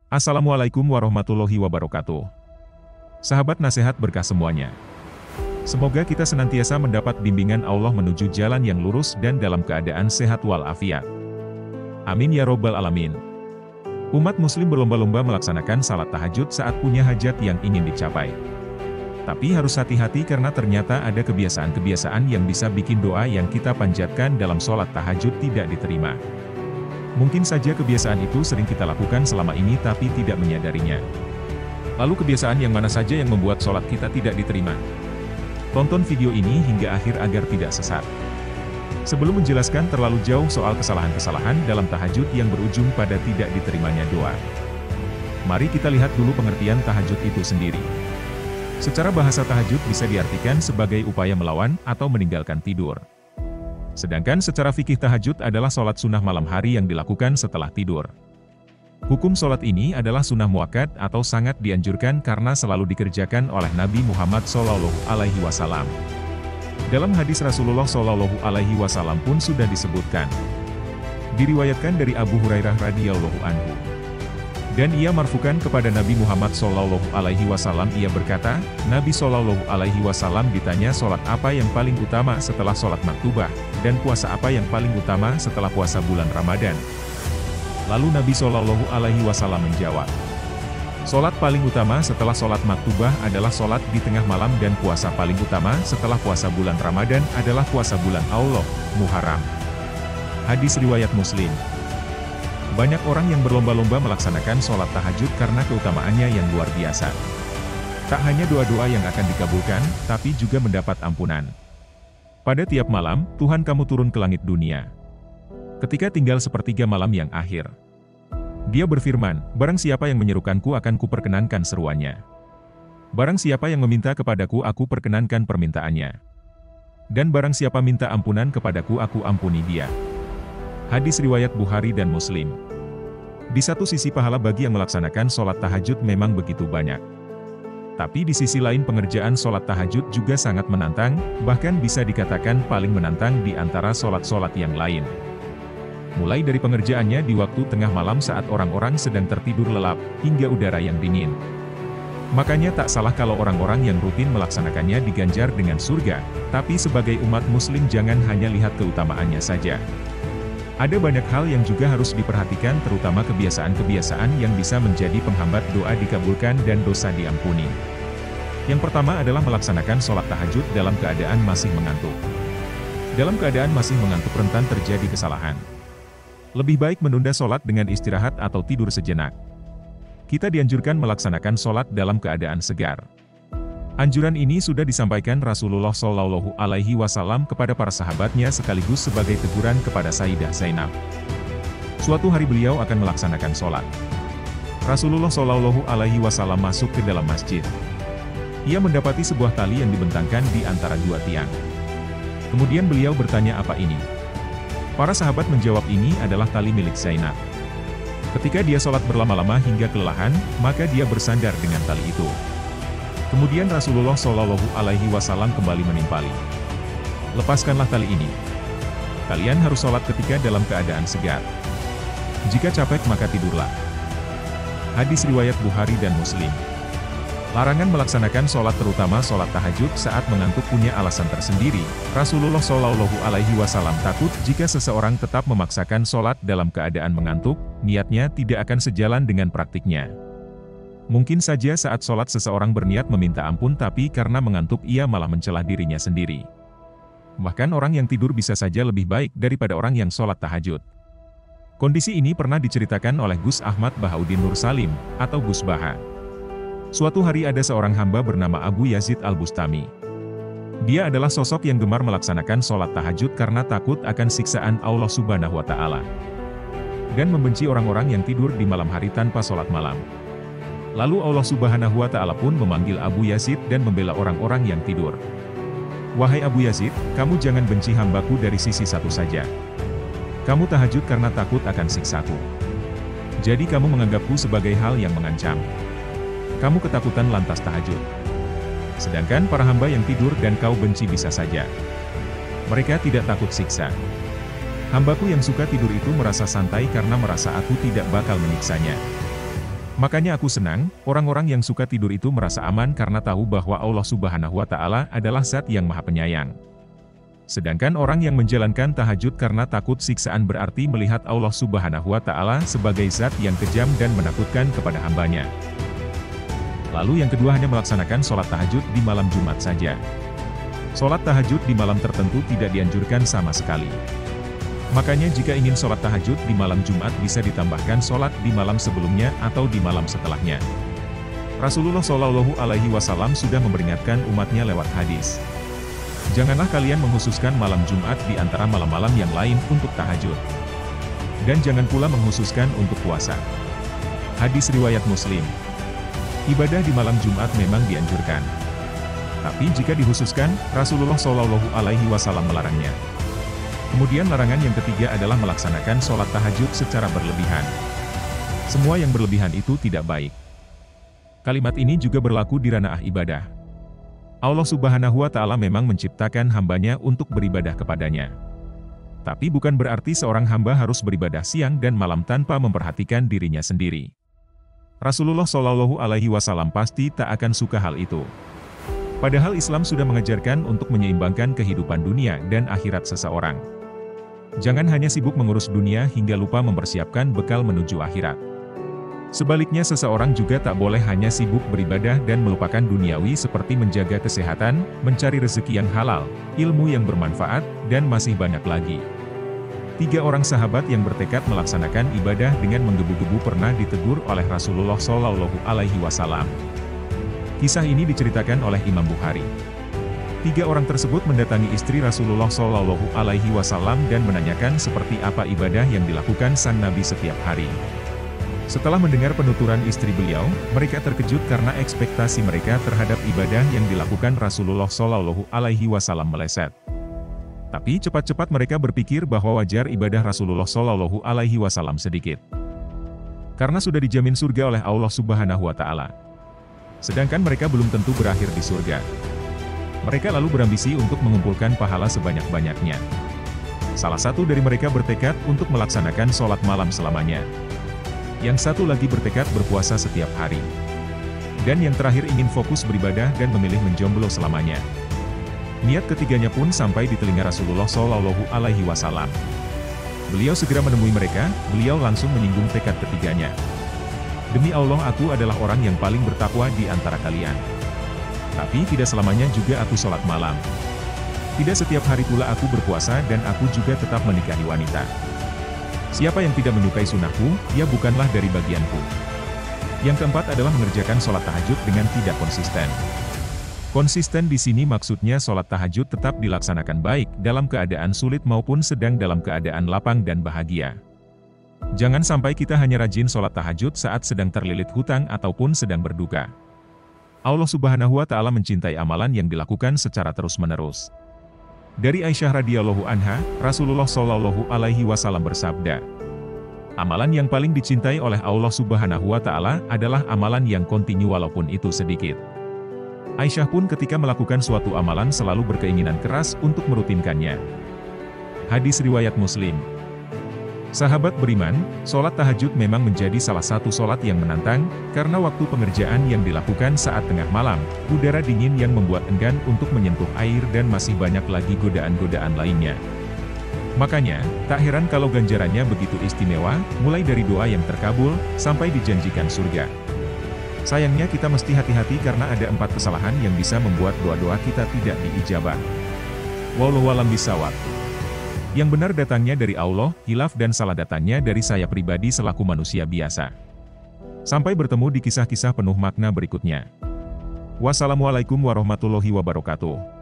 Assalamualaikum warahmatullahi wabarakatuh. Sahabat nasihat berkah semuanya. Semoga kita senantiasa mendapat bimbingan Allah menuju jalan yang lurus dan dalam keadaan sehat walafiat. Amin ya robbal alamin. Umat muslim berlomba-lomba melaksanakan salat tahajud saat punya hajat yang ingin dicapai. Tapi harus hati-hati karena ternyata ada kebiasaan-kebiasaan yang bisa bikin doa yang kita panjatkan dalam sholat tahajud tidak diterima. Mungkin saja kebiasaan itu sering kita lakukan selama ini tapi tidak menyadarinya. Lalu kebiasaan yang mana saja yang membuat sholat kita tidak diterima? Tonton video ini hingga akhir agar tidak sesat. Sebelum menjelaskan terlalu jauh soal kesalahan-kesalahan dalam tahajud yang berujung pada tidak diterimanya doa, mari kita lihat dulu pengertian tahajud itu sendiri. Secara bahasa tahajud bisa diartikan sebagai upaya melawan atau meninggalkan tidur. Sedangkan secara fikih tahajud adalah sholat sunnah malam hari yang dilakukan setelah tidur. Hukum sholat ini adalah sunnah muakkad atau sangat dianjurkan karena selalu dikerjakan oleh Nabi Muhammad SAW. Dalam hadis Rasulullah SAW pun sudah disebutkan. Diriwayatkan dari Abu Hurairah radhiyallahu anhu. Dan ia marfukan kepada Nabi Muhammad SAW, ia berkata, Nabi SAW ditanya sholat apa yang paling utama setelah sholat maktubah, dan puasa apa yang paling utama setelah puasa bulan Ramadan. Lalu Nabi SAW menjawab, sholat paling utama setelah sholat maktubah adalah sholat di tengah malam dan puasa paling utama setelah puasa bulan Ramadan adalah puasa bulan Allah, Muharram. Hadis riwayat Muslim. Banyak orang yang berlomba-lomba melaksanakan sholat tahajud karena keutamaannya yang luar biasa. Tak hanya doa-doa yang akan dikabulkan, tapi juga mendapat ampunan. Pada tiap malam, Tuhan kamu turun ke langit dunia. Ketika tinggal sepertiga malam yang akhir, Dia berfirman, barang siapa yang menyerukanku akan kuperkenankan seruannya. Barang siapa yang meminta kepadaku aku perkenankan permintaannya. Dan barang siapa minta ampunan kepadaku aku ampuni dia. Hadis riwayat Bukhari dan Muslim. Di satu sisi pahala bagi yang melaksanakan sholat tahajud memang begitu banyak. Tapi di sisi lain pengerjaan sholat tahajud juga sangat menantang, bahkan bisa dikatakan paling menantang di antara sholat-sholat yang lain. Mulai dari pengerjaannya di waktu tengah malam saat orang-orang sedang tertidur lelap, hingga udara yang dingin. Makanya tak salah kalau orang-orang yang rutin melaksanakannya diganjar dengan surga, tapi sebagai umat muslim jangan hanya lihat keutamaannya saja. Ada banyak hal yang juga harus diperhatikan terutama kebiasaan-kebiasaan yang bisa menjadi penghambat doa dikabulkan dan dosa diampuni. Yang pertama adalah melaksanakan sholat tahajud dalam keadaan masih mengantuk. Dalam keadaan masih mengantuk rentan terjadi kesalahan. Lebih baik menunda sholat dengan istirahat atau tidur sejenak. Kita dianjurkan melaksanakan sholat dalam keadaan segar. Anjuran ini sudah disampaikan Rasulullah SAW kepada para sahabatnya sekaligus sebagai teguran kepada Sayyidah Zainab. Suatu hari beliau akan melaksanakan sholat. Rasulullah SAW masuk ke dalam masjid. Ia mendapati sebuah tali yang dibentangkan di antara dua tiang. Kemudian beliau bertanya apa ini? Para sahabat menjawab ini adalah tali milik Zainab. Ketika dia sholat berlama-lama hingga kelelahan, maka dia bersandar dengan tali itu. Kemudian Rasulullah SAW kembali menimpali. Lepaskanlah tali ini. Kalian harus sholat ketika dalam keadaan segar. Jika capek maka tidurlah. Hadis riwayat Bukhari dan Muslim. Larangan melaksanakan sholat terutama sholat tahajud saat mengantuk punya alasan tersendiri. Rasulullah SAW takut jika seseorang tetap memaksakan sholat dalam keadaan mengantuk, niatnya tidak akan sejalan dengan praktiknya. Mungkin saja saat sholat seseorang berniat meminta ampun tapi karena mengantuk ia malah mencela dirinya sendiri. Bahkan orang yang tidur bisa saja lebih baik daripada orang yang sholat tahajud. Kondisi ini pernah diceritakan oleh Gus Ahmad Bahauddin Nur Salim, atau Gus Baha. Suatu hari ada seorang hamba bernama Abu Yazid Al-Bustami. Dia adalah sosok yang gemar melaksanakan sholat tahajud karena takut akan siksaan Allah Subhanahu wa Ta'ala. Dan membenci orang-orang yang tidur di malam hari tanpa sholat malam. Lalu Allah Subhanahu wa Ta'ala pun memanggil Abu Yazid dan membela orang-orang yang tidur. Wahai Abu Yazid, kamu jangan benci hambaku dari sisi satu saja. Kamu tahajud karena takut akan siksaku. Jadi kamu menganggapku sebagai hal yang mengancam. Kamu ketakutan lantas tahajud. Sedangkan para hamba yang tidur dan kau benci bisa saja. Mereka tidak takut siksa. Hambaku yang suka tidur itu merasa santai karena merasa aku tidak bakal menyiksanya. Makanya aku senang, orang-orang yang suka tidur itu merasa aman karena tahu bahwa Allah Subhanahu wa Ta'ala adalah Zat yang Maha Penyayang. Sedangkan orang yang menjalankan tahajud karena takut siksaan berarti melihat Allah Subhanahu wa Ta'ala sebagai Zat yang kejam dan menakutkan kepada hambanya. Lalu yang kedua hanya melaksanakan sholat tahajud di malam Jumat saja. Sholat tahajud di malam tertentu tidak dianjurkan sama sekali. Makanya jika ingin sholat tahajud di malam Jumat bisa ditambahkan sholat di malam sebelumnya atau di malam setelahnya. Rasulullah Shallallahu Alaihi Wasallam sudah memperingatkan umatnya lewat hadis. Janganlah kalian menghususkan malam Jumat di antara malam-malam yang lain untuk tahajud. Dan jangan pula menghususkan untuk puasa. Hadis riwayat Muslim. Ibadah di malam Jumat memang dianjurkan. Tapi jika dikhususkan, Rasulullah Shallallahu Alaihi Wasallam melarangnya. Kemudian larangan yang ketiga adalah melaksanakan sholat tahajud secara berlebihan. Semua yang berlebihan itu tidak baik. Kalimat ini juga berlaku di ranah ibadah. Allah Subhanahu wa Ta'ala memang menciptakan hambanya untuk beribadah kepadanya. Tapi bukan berarti seorang hamba harus beribadah siang dan malam tanpa memperhatikan dirinya sendiri. Rasulullah Shallallahu Alaihi Wasallam pasti tak akan suka hal itu. Padahal Islam sudah mengajarkan untuk menyeimbangkan kehidupan dunia dan akhirat seseorang. Jangan hanya sibuk mengurus dunia hingga lupa mempersiapkan bekal menuju akhirat. Sebaliknya seseorang juga tak boleh hanya sibuk beribadah dan melupakan duniawi seperti menjaga kesehatan, mencari rezeki yang halal, ilmu yang bermanfaat, dan masih banyak lagi. 3 orang sahabat yang bertekad melaksanakan ibadah dengan menggebu-gebu pernah ditegur oleh Rasulullah Shallallahu Alaihi Wasallam. Kisah ini diceritakan oleh Imam Bukhari. 3 orang tersebut mendatangi istri Rasulullah Shallallahu Alaihi Wasallam dan menanyakan seperti apa ibadah yang dilakukan sang Nabi setiap hari. Setelah mendengar penuturan istri beliau, mereka terkejut karena ekspektasi mereka terhadap ibadah yang dilakukan Rasulullah Shallallahu Alaihi Wasallam meleset. Tapi cepat-cepat mereka berpikir bahwa wajar ibadah Rasulullah Shallallahu Alaihi Wasallam sedikit. Karena sudah dijamin surga oleh Allah Subhanahu wa Ta'ala. Sedangkan mereka belum tentu berakhir di surga. Mereka lalu berambisi untuk mengumpulkan pahala sebanyak-banyaknya. Salah satu dari mereka bertekad untuk melaksanakan sholat malam selamanya. Yang satu lagi bertekad berpuasa setiap hari. Dan yang terakhir ingin fokus beribadah dan memilih menjomblo selamanya. Niat ketiganya pun sampai di telinga Rasulullah Shallallahu Alaihi Wasallam. Beliau segera menemui mereka, beliau langsung menyinggung tekad ketiganya. Demi Allah aku adalah orang yang paling bertakwa di antara kalian. Tapi tidak selamanya juga aku sholat malam. Tidak setiap hari pula aku berpuasa dan aku juga tetap menikahi wanita. Siapa yang tidak menyukai sunnahku, ia bukanlah dari bagianku. Yang keempat adalah mengerjakan sholat tahajud dengan tidak konsisten. Konsisten di sini maksudnya sholat tahajud tetap dilaksanakan baik dalam keadaan sulit maupun sedang dalam keadaan lapang dan bahagia. Jangan sampai kita hanya rajin sholat tahajud saat sedang terlilit hutang ataupun sedang berduka. Allah Subhanahu wa Ta'ala mencintai amalan yang dilakukan secara terus-menerus. Dari Aisyah radhiyallahu anha, Rasulullah Shallallahu Alaihi Wasallam bersabda, amalan yang paling dicintai oleh Allah Subhanahu wa Ta'ala adalah amalan yang kontinu walaupun itu sedikit. Aisyah pun ketika melakukan suatu amalan selalu berkeinginan keras untuk merutinkannya. Hadis riwayat Muslim. Sahabat beriman, sholat tahajud memang menjadi salah satu sholat yang menantang, karena waktu pengerjaan yang dilakukan saat tengah malam, udara dingin yang membuat enggan untuk menyentuh air dan masih banyak lagi godaan-godaan lainnya. Makanya, tak heran kalau ganjarannya begitu istimewa, mulai dari doa yang terkabul, sampai dijanjikan surga. Sayangnya kita mesti hati-hati karena ada 4 kesalahan yang bisa membuat doa-doa kita tidak diijabah. Wallahu a'lam bishawab. Yang benar datangnya dari Allah, hilaf dan salah datangnya dari saya pribadi selaku manusia biasa. Sampai bertemu di kisah-kisah penuh makna berikutnya. Wassalamualaikum warahmatullahi wabarakatuh.